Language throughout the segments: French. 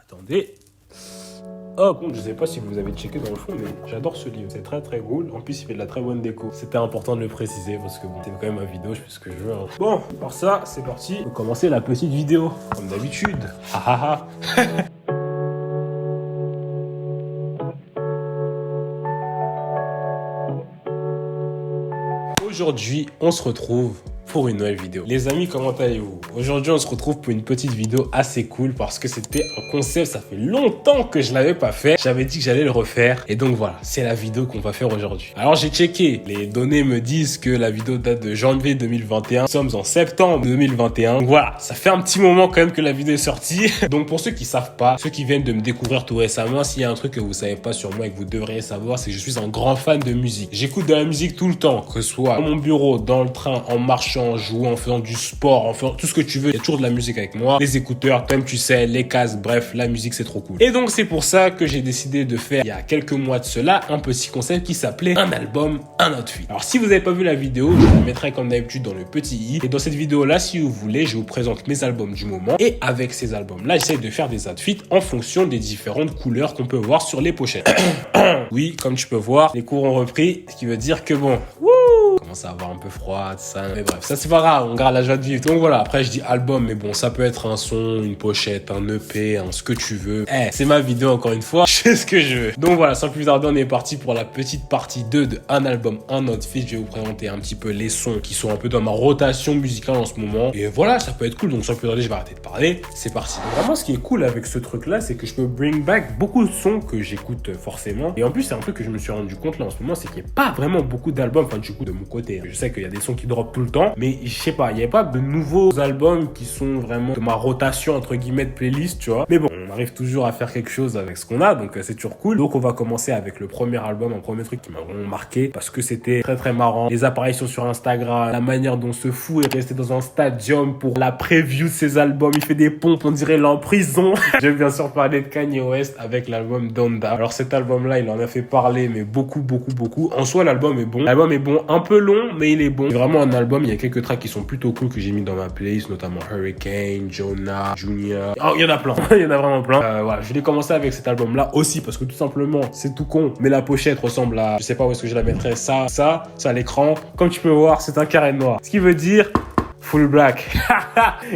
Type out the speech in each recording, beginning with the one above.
Attendez. Oh, bon, je sais pas si vous avez checké dans le fond, mais j'adore ce livre. C'est très très cool. En plus, il fait de la très bonne déco. C'était important de le préciser parce que bon, c'est quand même ma vidéo, je fais ce que je veux. Hein. Bon, par ça, c'est parti. On va commencer la petite vidéo, comme d'habitude. Ha ha ha. Aujourd'hui, on se retrouve pour une nouvelle vidéo. Les amis, comment allez-vous? Aujourd'hui, on se retrouve pour une petite vidéo assez cool parce que c'était un concept, ça fait longtemps que je l'avais pas fait. J'avais dit que j'allais le refaire et donc voilà, c'est la vidéo qu'on va faire aujourd'hui. Alors j'ai checké, les données me disent que la vidéo date de janvier 2021. Nous sommes en septembre 2021. Donc voilà, ça fait un petit moment quand même que la vidéo est sortie. Donc pour ceux qui savent pas, ceux qui viennent de me découvrir tout récemment, s'il y a un truc que vous savez pas sur moi et que vous devriez savoir, c'est que je suis un grand fan de musique. J'écoute de la musique tout le temps, que ce soit dans mon bureau, dans le train, en marchant, en jouant, en faisant du sport, en faisant tout ce que tu veux. Il y a toujours de la musique avec moi. Les écouteurs, comme tu sais, les casques, bref, la musique c'est trop cool. Et donc c'est pour ça que j'ai décidé de faire, il y a quelques mois de cela, un petit concept qui s'appelait un album, un outfit. Alors si vous n'avez pas vu la vidéo, je la mettrai comme d'habitude dans le petit i. Et dans cette vidéo là, si vous voulez, je vous présente mes albums du moment. Et avec ces albums là, j'essaie de faire des outfits en fonction des différentes couleurs qu'on peut voir sur les pochettes. Oui, comme tu peux voir, les cours ont repris, ce qui veut dire que bon, commence à avoir un peu froid, tout ça. Mais bref, ça c'est pas grave, on garde la joie de vivre. Donc voilà, après je dis album, mais bon, ça peut être un son, une pochette, un EP, ce que tu veux. C'est ma vidéo encore une fois, je fais ce que je veux. Donc voilà, sans plus tarder, on est parti pour la petite partie 2 de un album, un outfit. Je vais vous présenter un petit peu les sons qui sont un peu dans ma rotation musicale en ce moment. Et voilà, ça peut être cool, donc sans plus tarder, je vais arrêter de parler. C'est parti. Donc, vraiment, ce qui est cool avec ce truc-là, c'est que je peux bring back beaucoup de sons que j'écoute forcément. Et en plus, c'est un truc que je me suis rendu compte là en ce moment, c'est qu'il n'y a pas vraiment beaucoup d'albums, enfin du coup de mon côté. Je sais qu'il y a des sons qui drop tout le temps, mais je sais pas, il n'y a pas de nouveaux albums qui sont vraiment de ma rotation entre guillemets de playlist, tu vois. Mais bon, on arrive toujours à faire quelque chose avec ce qu'on a, donc c'est toujours cool. Donc on va commencer avec le premier album, un premier truc qui m'a vraiment marqué parce que c'était très très marrant. Les apparitions sur Instagram, la manière dont ce fou est resté dans un stadium pour la preview de ses albums, il fait des pompes, on dirait l'en prison. Je vais bien sûr parler de Kanye West avec l'album Donda. Alors cet album-là, il en a fait parler, mais beaucoup. En soi, l'album est bon. L'album est bon, un peu long, mais il est bon. C'est vraiment un album, il y a quelques tracks qui sont plutôt cool que j'ai mis dans ma playlist, notamment Hurricane, Jonah, Junior. Oh, il y en a plein. Il y en a vraiment plein. Voilà, je vais commencer avec cet album-là aussi parce que tout simplement, c'est tout con, mais la pochette ressemble à, je sais pas où est-ce que je la mettrais, ça à l'écran. Comme tu peux voir, c'est un carré noir. Ce qui veut dire full black.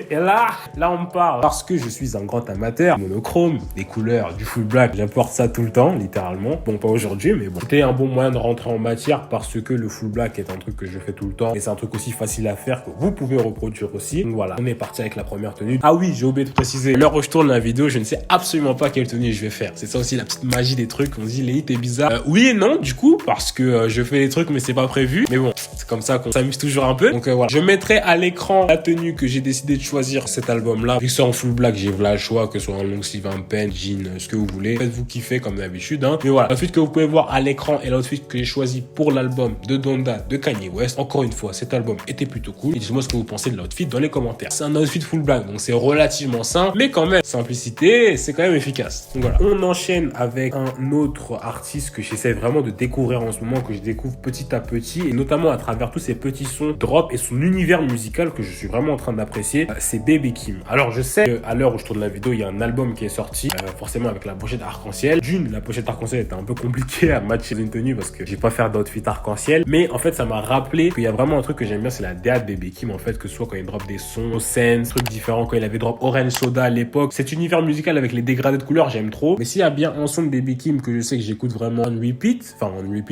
Et là on parle. Parce que je suis un grand amateur monochrome, des couleurs, du full black. J'importe ça tout le temps, littéralement. Bon, pas aujourd'hui, mais bon. C'était un bon moyen de rentrer en matière parce que le full black est un truc que je fais tout le temps. Et c'est un truc aussi facile à faire que vous pouvez reproduire aussi. Donc voilà, on est parti avec la première tenue. Ah oui, j'ai oublié de préciser. L'heure où je tourne la vidéo, je ne sais absolument pas quelle tenue je vais faire. C'est ça aussi la petite magie des trucs. On se dit, Léhi, t'es bizarre. Oui et non, du coup, parce que je fais des trucs, mais c'est pas prévu. Mais bon, c'est comme ça qu'on s'amuse toujours un peu. Donc voilà, je mettrai à l'écran la tenue que j'ai décidé de choisir cet album-là. Vu que c'est en full black, j'ai le choix, que ce soit en long sleeve, un pen, jean, ce que vous voulez. Faites-vous kiffer comme d'habitude. Hein. Mais voilà, l'outfit que vous pouvez voir à l'écran et l'outfit que j'ai choisi pour l'album de Donda de Kanye West. Encore une fois, cet album était plutôt cool. Et dites-moi ce que vous pensez de l'outfit dans les commentaires. C'est un outfit full black, donc c'est relativement simple, mais quand même, simplicité, c'est quand même efficace. Donc voilà, on enchaîne avec un autre artiste que j'essaie vraiment de découvrir en ce moment, que je découvre petit à petit, et notamment à travers tous ces petits sons drop et son univers musical que je suis vraiment en train d'apprécier, c'est Baby Keem. Alors je sais qu'à l'heure où je tourne la vidéo, il y a un album qui est sorti, forcément avec la pochette arc-en-ciel. La pochette arc-en-ciel était un peu compliquée à matcher une tenue parce que j'ai pas faire d'outfit arc-en-ciel, mais en fait ça m'a rappelé qu'il y a vraiment un truc que j'aime bien, c'est la DA de Baby Keem en fait, que ce soit quand il drop des sons, scènes, trucs différents, quand il avait drop Orange Soda à l'époque. Cet univers musical avec les dégradés de couleurs, j'aime trop. Mais s'il y a bien un son de Baby Keem que je sais que j'écoute vraiment en repeat,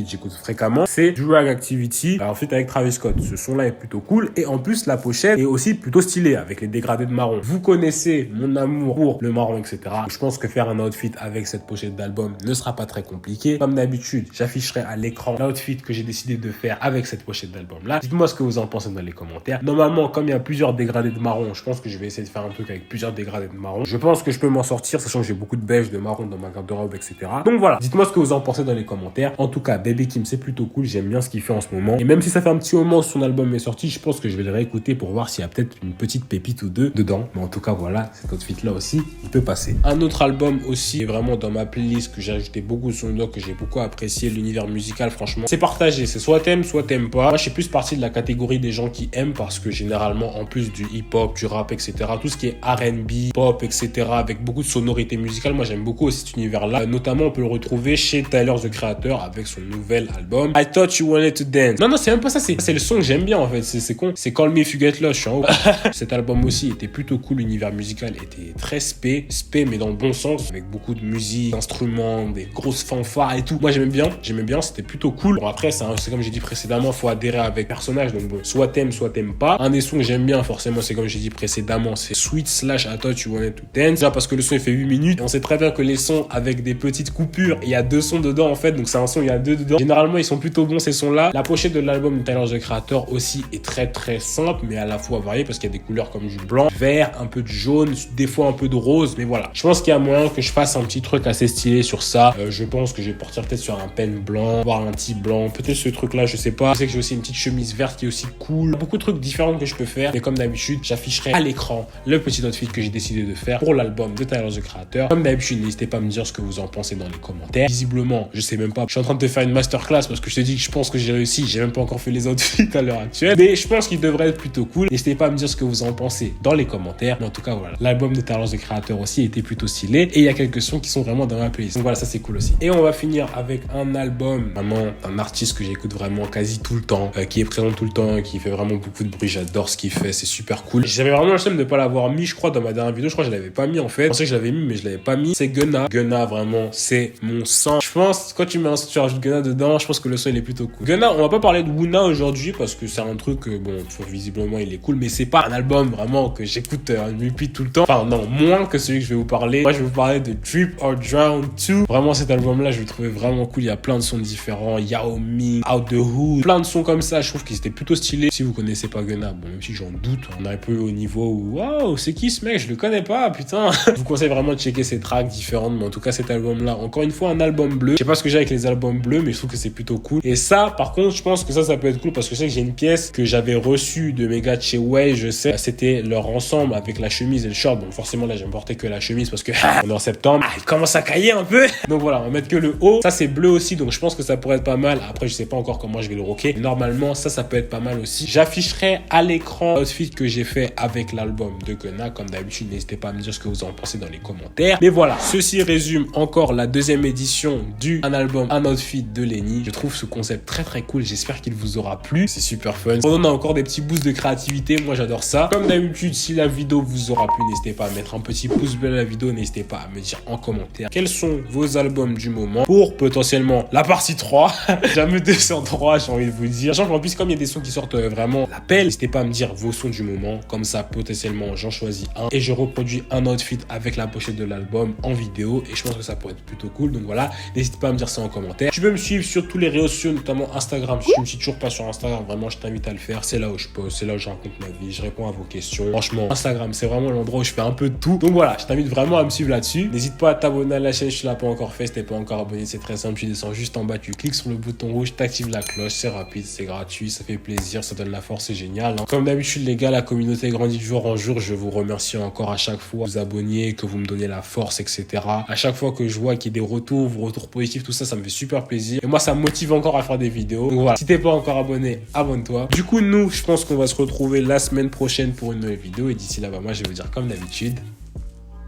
j'écoute fréquemment, c'est Drag Activity, ensuite avec Travis Scott. Ce son là est plutôt cool et en plus la pochette est aussi plutôt stylé avec les dégradés de marron. Vous connaissez mon amour pour le marron, etc. Je pense que faire un outfit avec cette pochette d'album ne sera pas très compliqué. Comme d'habitude, j'afficherai à l'écran l'outfit que j'ai décidé de faire avec cette pochette d'album là. Dites-moi ce que vous en pensez dans les commentaires. Normalement, comme il y a plusieurs dégradés de marron, je pense que je vais essayer de faire un truc avec plusieurs dégradés de marron. Je pense que je peux m'en sortir, sachant que j'ai beaucoup de beige, de marron dans ma garde-robe, etc. Donc voilà, dites-moi ce que vous en pensez dans les commentaires. En tout cas, Baby Keem, c'est plutôt cool. J'aime bien ce qu'il fait en ce moment. Et même si ça fait un petit moment que son album est sorti, je pense que je vais le réécouter pour voir s'il y a peut-être une petite pépite ou deux dedans. Mais en tout cas, voilà, cet outfit-là aussi, il peut passer. Un autre album aussi, est vraiment dans ma playlist, que j'ai ajouté beaucoup de sons dedans, que j'ai beaucoup apprécié. L'univers musical, franchement, c'est partagé. C'est soit t'aimes pas. Moi, je suis plus partie de la catégorie des gens qui aiment, parce que généralement, en plus du hip-hop, du rap, etc., tout ce qui est R&B, pop, etc., avec beaucoup de sonorités musicales, moi, j'aime beaucoup aussi cet univers-là. Notamment, on peut le retrouver chez Tyler, the Creator, avec son nouvel album I Thought You Wanted to Dance. Non, c'est même pas ça, c'est le son que j'aime bien, en fait. C'est con. C'est Call Me If You Get Lost, je suis en haut. Cet album aussi était plutôt cool. L'univers musical était très spé, mais dans le bon sens, avec beaucoup de musique, d'instruments, des grosses fanfares et tout. Moi, j'aimais bien, c'était plutôt cool. Bon, après, c'est comme j'ai dit précédemment, faut adhérer avec personnage, donc bon, soit t'aimes pas. Un des sons que j'aime bien, forcément, c'est comme j'ai dit précédemment, c'est Sweet / I Thought You Wanted to Dance. Déjà parce que le son, il fait 8 minutes, et on sait très bien que les sons avec des petites coupures, il y a 2 sons dedans, en fait, donc c'est un son, il y a 2 dedans. Généralement, ils sont plutôt bons, ces sons-là. La pochette de l'album de Tyler, the Creator aussi est très très simple, mais à la fois variée, parce qu'il y a des couleurs comme du blanc, vert, un peu de jaune, des fois un peu de rose, mais voilà. Je pense qu'il y a moyen que je fasse un petit truc assez stylé sur ça. Je pense que je vais partir peut-être sur un pen blanc, voire un petit blanc, peut-être ce truc-là, je sais pas. Je sais que j'ai aussi une petite chemise verte qui est aussi cool. Beaucoup de trucs différents que je peux faire, mais comme d'habitude, j'afficherai à l'écran le petit outfit que j'ai décidé de faire pour l'album de Tyler, the Creator. Comme d'habitude, n'hésitez pas à me dire ce que vous en pensez dans les commentaires. Visiblement, je sais même pas, je suis en train de te faire une masterclass parce que je te dis que je pense que j'ai réussi. J'ai même pas encore fait les outfits à l'heure actuelle, mais je pense qu'il devrait être plutôt cool. N'hésitez pas à me dire ce que vous en pensez dans les commentaires. Mais en tout cas, voilà, l'album de Tyler, the Creator aussi était plutôt stylé, et il y a quelques sons qui sont vraiment dans ma playlist. Donc voilà, ça c'est cool aussi. Et on va finir avec un album, vraiment un artiste que j'écoute vraiment quasi tout le temps, qui est présent tout le temps, qui fait vraiment beaucoup de bruit. J'adore ce qu'il fait, c'est super cool. J'avais vraiment le seum de pas l'avoir mis, je crois, dans ma dernière vidéo. Je crois que je l'avais pas mis en fait. Je pensais que je l'avais mis, mais je l'avais pas mis. C'est Gunna. Gunna, vraiment, c'est mon sang. Je pense, quand tu mets un son, tu rajoutes Gunna dedans, je pense que le son il est plutôt cool. Gunna, on va pas parler de Wuna aujourd'hui parce que c'est un truc, bon, visiblement il est cool, mais c'est pas un album vraiment que j'écoute en repeat tout le temps. Enfin, non, moins que celui que je vais vous parler. Moi, je vais vous parler de Drip or Drown 2. Vraiment, cet album-là, je le trouvais vraiment cool. Il y a plein de sons différents. Yao Ming, Out the Hood, plein de sons comme ça. Je trouve qu'ils étaient plutôt stylés. Si vous connaissez pas Gunna, bon, même si j'en doute, on est un peu au niveau où, waouh, c'est qui ce mec? Je le connais pas, putain. Je vous conseille vraiment de checker ces tracks différentes. Mais en tout cas, cet album-là, encore une fois, un album bleu. Je sais pas ce que j'ai avec les albums bleus, mais je trouve que c'est plutôt cool. Et ça, par contre, je pense que ça peut être cool parce que je sais que j'ai une pièce que j'avais reçue de mes gars de chez Way, je sais. C'était leur ensemble avec la chemise et le short. Donc forcément, là, j'ai porté que la chemise parce que on est en septembre. Il commence à cailler un peu. Donc voilà, on va mettre que le haut. Ça, c'est bleu aussi. Donc je pense que ça pourrait être pas mal. Après, je sais pas encore comment je vais le rocker. Mais normalement, ça peut être pas mal aussi. J'afficherai à l'écran l'outfit que j'ai fait avec l'album de Gunna. Comme d'habitude, n'hésitez pas à me dire ce que vous en pensez dans les commentaires. Mais voilà, ceci résume encore la deuxième édition du Un album, un outfit de Lenny. Je trouve ce concept très très cool. J'espère qu'il vous aura plu. C'est super fun. On a encore des petits boosts de créativité. Moi, j'adore ça. Comme d'habitude, si la vidéo vous aura plu, n'hésitez pas à mettre un petit pouce bleu à la vidéo. N'hésitez pas à me dire en commentaire quels sont vos albums du moment pour potentiellement la partie 3. Jamais 203, j'ai envie de vous dire. Sachant qu'en plus, comme il y a des sons qui sortent vraiment la pelle, n'hésitez pas à me dire vos sons du moment. Comme ça, potentiellement, j'en choisis un et je reproduis un outfit avec la pochette de l'album en vidéo. Et je pense que ça pourrait être plutôt cool. Donc voilà, n'hésite pas à me dire ça en commentaire. Tu peux me suivre sur tous les réseaux sociaux, notamment Instagram. Si tu me suis toujours pas sur Instagram, vraiment, je t'invite à le faire. C'est là où je poste, c'est là où je raconte ma vie, je réponds à vos questions. Franchement, Instagram, c'est vraiment l'endroit où je fais un peu de tout. Donc voilà, je t'invite vraiment à me suivre là-dessus. N'hésite pas à t'abonner à la chaîne si tu l'as pas encore fait. Si t'es pas encore abonné, c'est très simple. Tu descends juste en bas, tu cliques sur le bouton rouge, t'actives la cloche. C'est rapide, c'est gratuit, ça fait plaisir, ça donne la force, c'est génial. Comme d'habitude, les gars, la communauté grandit de jour en jour. Je vous remercie encore à chaque fois. Vous abonnez, que vous me donnez la force, etc. À chaque fois que je vois qu'il y a des retours positifs, tout ça, ça me fait super plaisir. Et moi, ça me motive encore à faire des vidéos. Donc voilà, si t'es pas encore abonné, abonne-toi. Du coup, nous, je pense qu'on va se retrouver la semaine prochaine pour une nouvelle vidéo. Et d'ici là, moi, je vais vous dire comme d'habitude,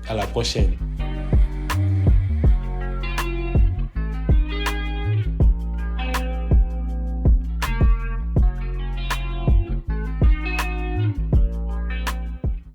à la prochaine.